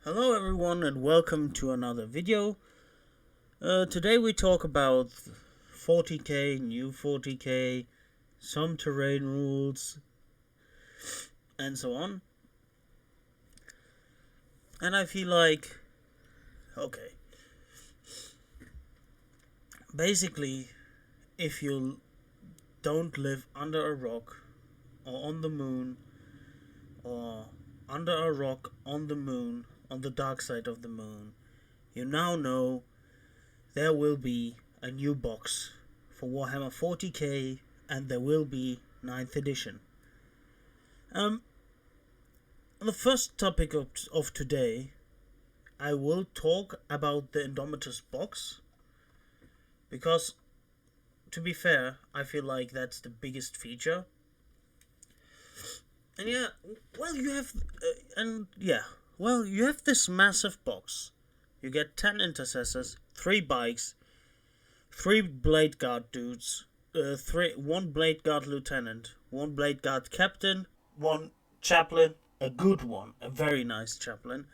Hello everyone and welcome to another video. Today we talk about 40k, new 40k, some terrain rules, and so on. And I feel like, okay, basically, if you don't live under a rock, or on the moon, or under a rock on the moon, on the dark side of the moon, you now know there will be a new box for Warhammer 40k, and there will be 9th edition. The first topic of today, I will talk about the Indomitus box, because, to be fair, I feel like that's the biggest feature. And you have this massive box. You get 10 intercessors, 3 bikes, 3 blade guard dudes, 1 blade guard lieutenant, 1 blade guard captain, 1 chaplain, a good one, a very nice chaplain,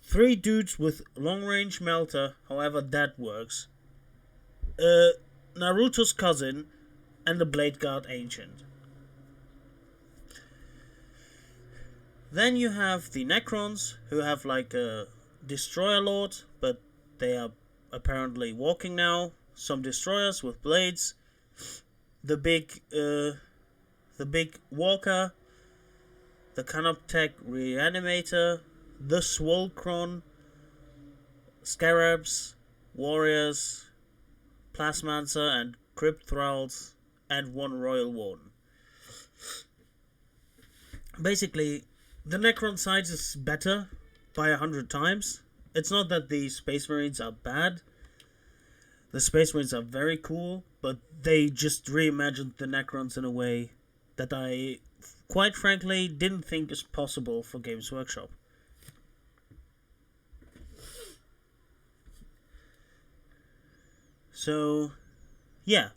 3 dudes with long range melter, however that works, Naruto's cousin, and the blade guard ancient. Then you have the Necrons, who have like a destroyer lord, but they are apparently walking now. Some destroyers with blades. The big walker, the Canoptech reanimator, the Swolkron, scarabs, warriors, plasmancer and crypt thralls, and 1 royal warden. Basically, the Necron side is better by 100 times. It's not that the Space Marines are bad. The Space Marines are very cool, but they just reimagined the Necrons in a way that I, quite frankly, didn't think is possible for Games Workshop. So, yeah.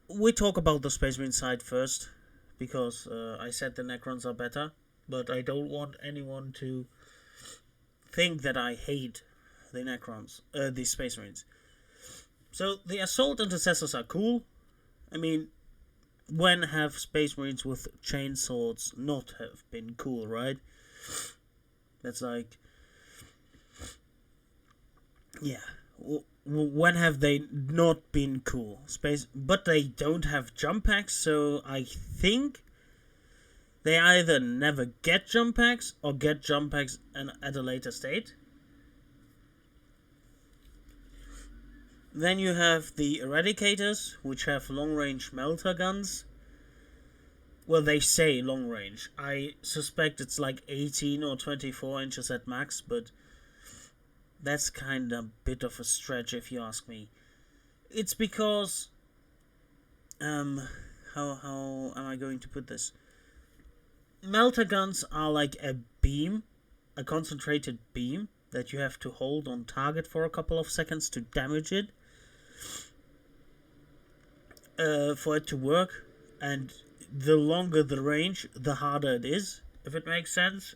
We talk about the Space Marine side first, because I said the Necrons are better, but I don't want anyone to think that I hate the Necrons, the Space Marines. So the Assault Intercessors are cool. I mean, when have Space Marines with chainswords not have been cool, right? That's like, yeah. When have they not been cool? But they don't have jump packs, so I think they either never get jump packs or get jump packs at a later state. Then you have the Eradicators, which have long-range melter guns. Well, they say long-range. I suspect it's like 18 or 24 inches at max, but that's kind of a bit of a stretch if you ask me. It's because, how am I going to put this? Melter guns are like a beam, a concentrated beam that you have to hold on target for a couple of seconds to damage it, for it to work. And the longer the range, the harder it is, if it makes sense,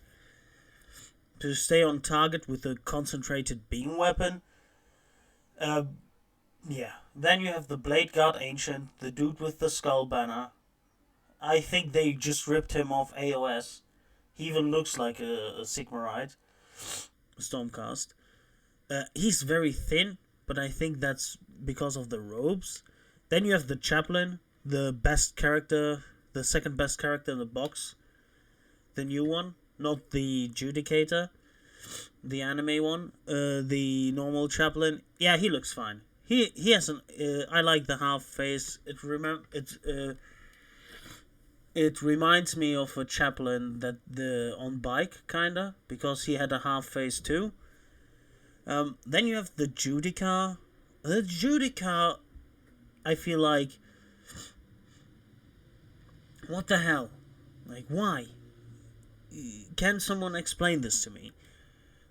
to stay on target with a concentrated beam weapon. Then you have the Blade Guard Ancient, the dude with the skull banner. I think they just ripped him off AOS. He even looks like a Sigmarite Stormcast. He's very thin, but I think that's because of the robes. Then you have the Chaplain, the best character, the second best character in the box. The new one. Not the Judicator, the anime one, the normal Chaplain. Yeah, he looks fine. He has an. I like the half face. It reminds me of a Chaplain that on bike kinda, because he had a half face too. Then you have the Judicar. The Judicar, I feel like, what the hell? Like, why? Can someone explain this to me?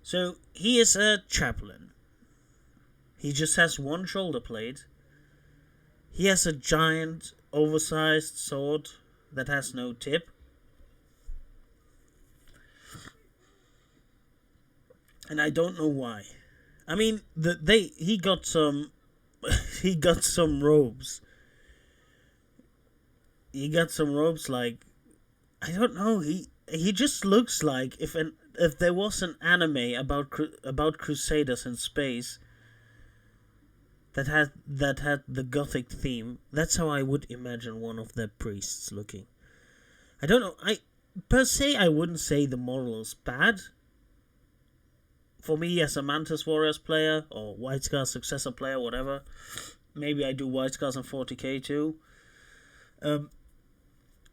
So, he is a chaplain. He just has 1 shoulder plate. He has a giant, oversized sword that has no tip. and I don't know why. I mean, he got some he got some robes. He got some robes like, I don't know. He just looks like if there was an anime about crusaders in space that had the gothic theme. That's how I would imagine one of their priests looking. I don't know. I wouldn't say the model is bad. For me, as a Mantis Warriors player or White Scar Successor player, whatever. Maybe I do White Scars on 40k too.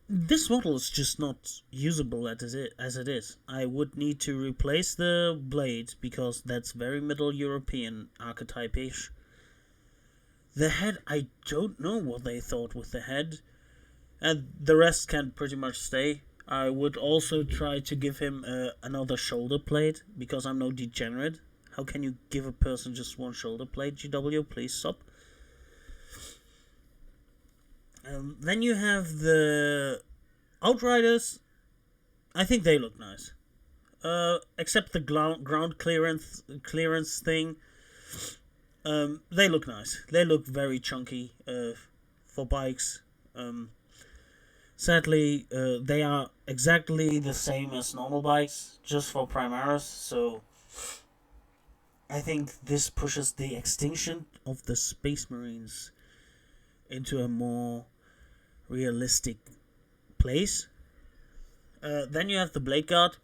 This model is just not usable as it is. I would need to replace the blade because that's very Middle European archetype-ish. The head, I don't know what they thought with the head. And the rest can pretty much stay. I would also try to give him another shoulder plate because I'm no degenerate. How can you give a person just one shoulder plate, GW? Please stop. Then you have the Outriders. I think they look nice. Except the ground clearance thing. They look nice. They look very chunky for bikes. Sadly, they are exactly the same as normal bikes, just for Primaris, so I think this pushes the extinction of the Space Marines into a more realistic place. Then you have the Blade Guard.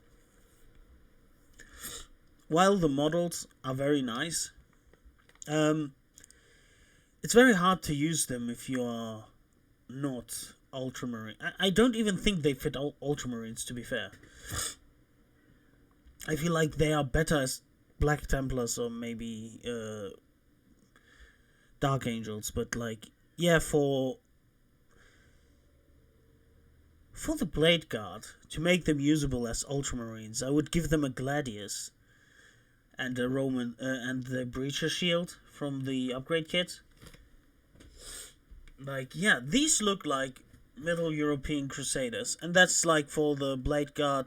While the models are very nice, it's very hard to use them if you are not Ultramarine. I don't even think they fit Ultramarines, to be fair. I feel like they are better as Black Templars or maybe Dark Angels, but like, yeah, for the Blade Guard, to make them usable as Ultramarines, I would give them a Gladius and a Roman and the Breacher Shield from the upgrade kit. Like, yeah, these look like Middle European Crusaders, and that's like for the Blade Guard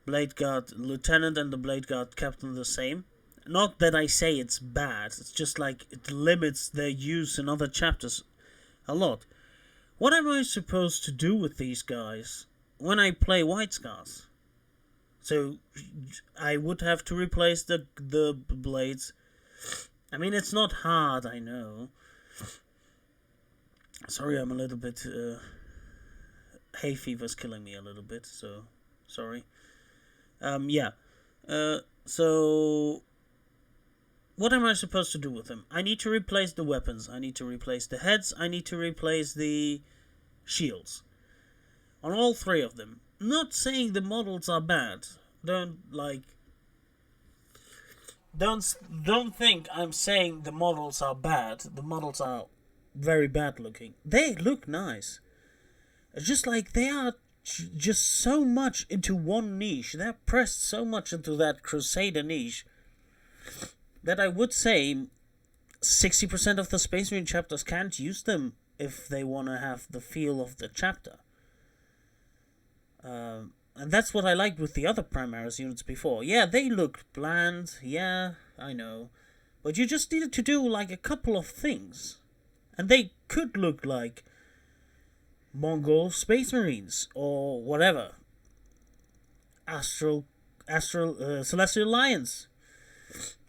Lieutenant and the Blade Guard Captain the same. Not that I say it's bad, it's just like it limits their use in other chapters a lot. What am I supposed to do with these guys when I play White Scars? So I would have to replace the blades. I mean, it's not hard, I know. Sorry, I'm a little bit... hay fever's killing me a little bit, so... Sorry. Yeah. So... What am I supposed to do with them? I need to replace the weapons. I need to replace the heads. I need to replace the shields. On all three of them. Not saying the models are bad. Don't think I'm saying the models are bad. The models are very bad looking. They look nice. It's just like they are just so much into one niche. They're pressed so much into that Crusader niche that I would say 60% of the Space Marine chapters can't use them if they want to have the feel of the chapter. And that's what I liked with the other Primaris units before. Yeah, they looked bland. Yeah, I know. But you just needed to do like a couple of things. And they could look like Mongol Space Marines or whatever. Celestial Lions,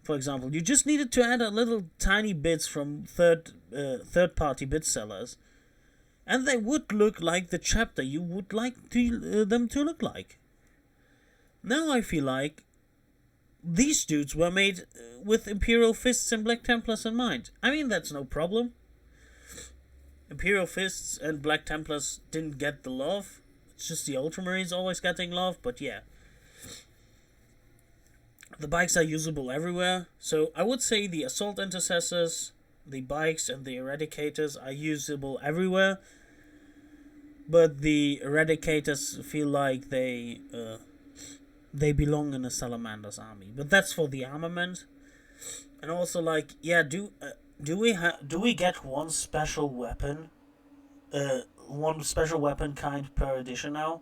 for example. You just needed to add a little tiny bits from third-party bit sellers, and they would look like the chapter you would like them to look like. Now I feel like these dudes were made with Imperial Fists and Black Templars in mind. I mean, that's no problem. Imperial Fists and Black Templars didn't get the love. It's just the Ultramarines always getting love, but yeah. The bikes are usable everywhere, so I would say the Assault Intercessors, the bikes, and the Eradicators are usable everywhere. But the Eradicators feel like they belong in a Salamander's army. But that's for the armament. And also, like, yeah, do we get one special weapon kind per edition now?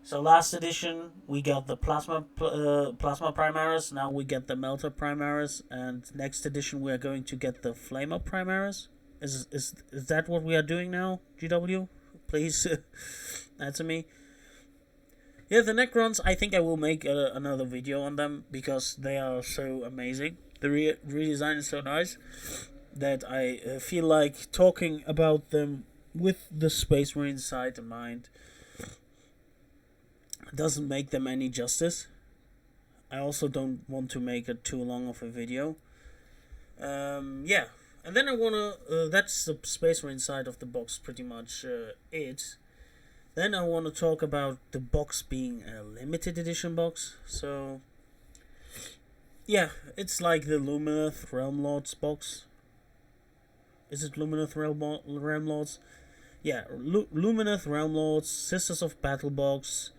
So last edition we got the plasma Primaris. Now we get the melter Primaris, and next edition we are going to get the flamer Primaris. Is that what we are doing now, GW? Please answer me. Yeah, the Necrons, I think I will make another video on them because they are so amazing. The redesign is so nice that I feel like talking about them with the Space Marine side in mind doesn't make them any justice. I also don't want to make it too long of a video. Yeah, and then I wanna. That's the Space Marine side of the box, pretty much it. Then I want to talk about the box being a limited edition box. So, yeah, it's like the Lumineth Realm Lords box. Is it Lumineth Realm Lords? Yeah, Lumineth Realm Lords, Sisters of Battle box.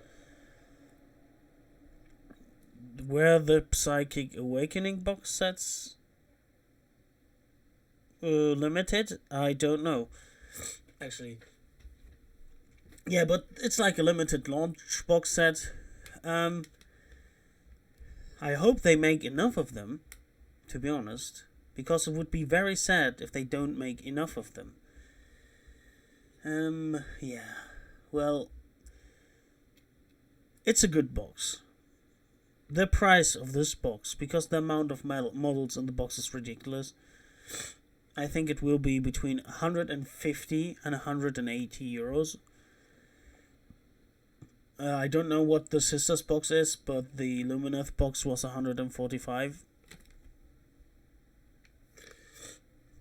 Were the Psychic Awakening box sets limited? I don't know. Actually. Yeah, but it's like a limited launch box set. I hope they make enough of them, to be honest, because it would be very sad if they don't make enough of them. Yeah. Well, it's a good box. The price of this box, because the amount of models in the box is ridiculous, I think it will be between 150 and 180 euros. I don't know what the Sisters box is, but the Lumineth box was 145.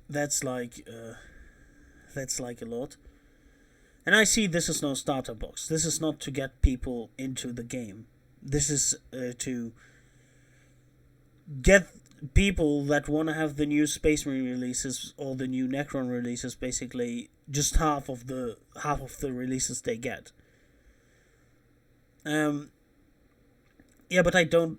That's like a lot. And I see this is no starter box. This is not to get people into the game. This is to get people that want to have the new Space Marine releases or the new Necron releases, basically just half of the releases they get. Yeah, but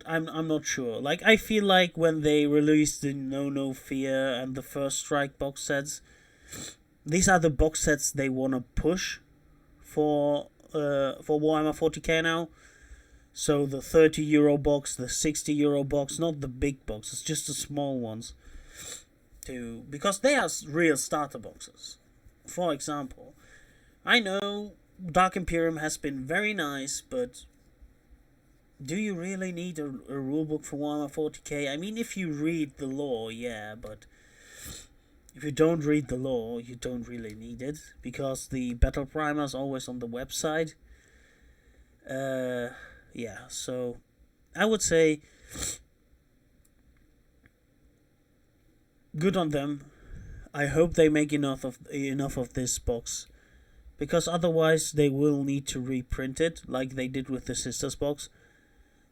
I'm not sure. Like, I feel like when they released the No Fear and the First Strike box sets, these are the box sets they want to push for Warhammer 40k now. So the €30 box, the €60 box, not the big boxes, just the small ones. Because they are real starter boxes. For example, I know Dark Imperium has been very nice, but do you really need a rulebook for Warhammer 40k? I mean, if you read the lore, yeah, but if you don't read the lore, you don't really need it, because the battle primer is always on the website. Yeah, so I would say good on them. I hope they make enough of this box, because otherwise they will need to reprint it like they did with the Sisters box.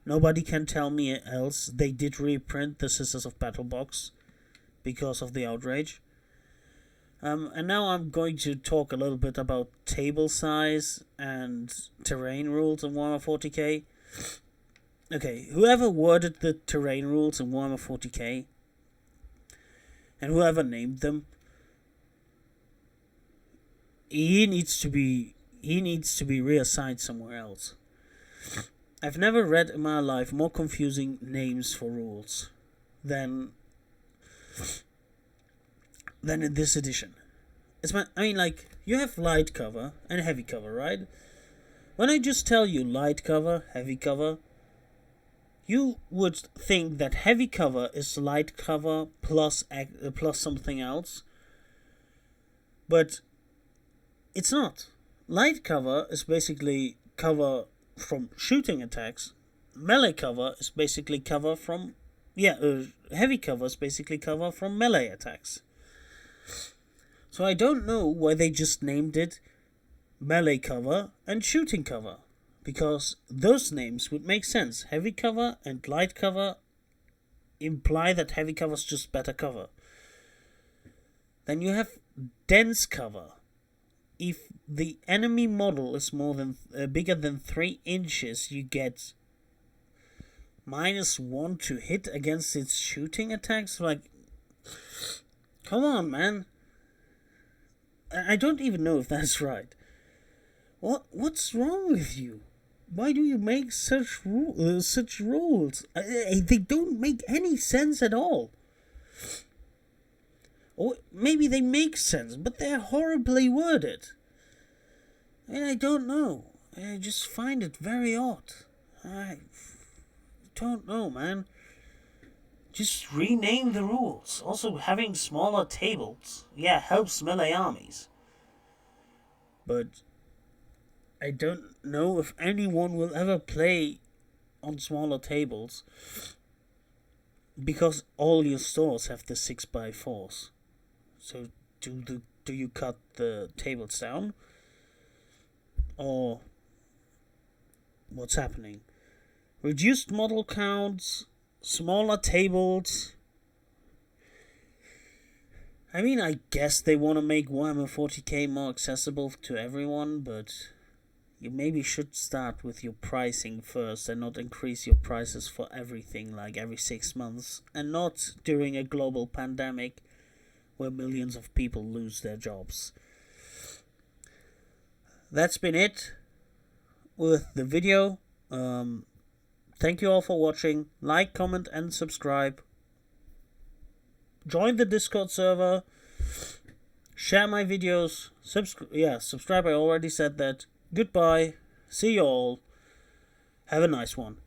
Nobody can tell me else. They did reprint the Sisters of Battle box because of the outrage. And now I'm going to talk a little bit about table size and terrain rules in Warhammer 40k. Okay, whoever worded the terrain rules in Warhammer 40k and whoever named them, he needs to be reassigned somewhere else. I've never read in my life more confusing names for rules than in this edition. You have light cover and heavy cover, right? When I just tell you light cover, heavy cover, you would think that heavy cover is light cover plus something else, but it's not. Light cover is basically cover from shooting attacks. Melee cover is basically cover from heavy cover is basically cover from melee attacks. So I don't know why they just named it melee cover and shooting cover, because those names would make sense. Heavy cover and light cover imply that heavy cover is just better cover. Then you have dense cover. If the enemy model is bigger than 3 inches, you get -1 to hit against its shooting attacks. Like, come on, man. I don't even know if that's right. What's wrong with you? Why do you make such rules? They don't make any sense at all. Or maybe they make sense, but they're horribly worded. And I don't know. I just find it very odd. I don't know, man. Just rename the rules. Also, having smaller tables, yeah, helps melee armies. But I don't know if anyone will ever play on smaller tables, because all your stores have the 6x4s. So do you cut the tables down? Or what's happening? Reduced model counts, smaller tables. I mean, I guess they want to make Warhammer 40k more accessible to everyone, but you maybe should start with your pricing first and not increase your prices for everything like every 6 months, and not during a global pandemic where millions of people lose their jobs. That's been it with the video. Thank you all for watching. Like, comment, and subscribe. Join the Discord server. Share my videos. Subscribe. I already said that. Goodbye. See you all. Have a nice one.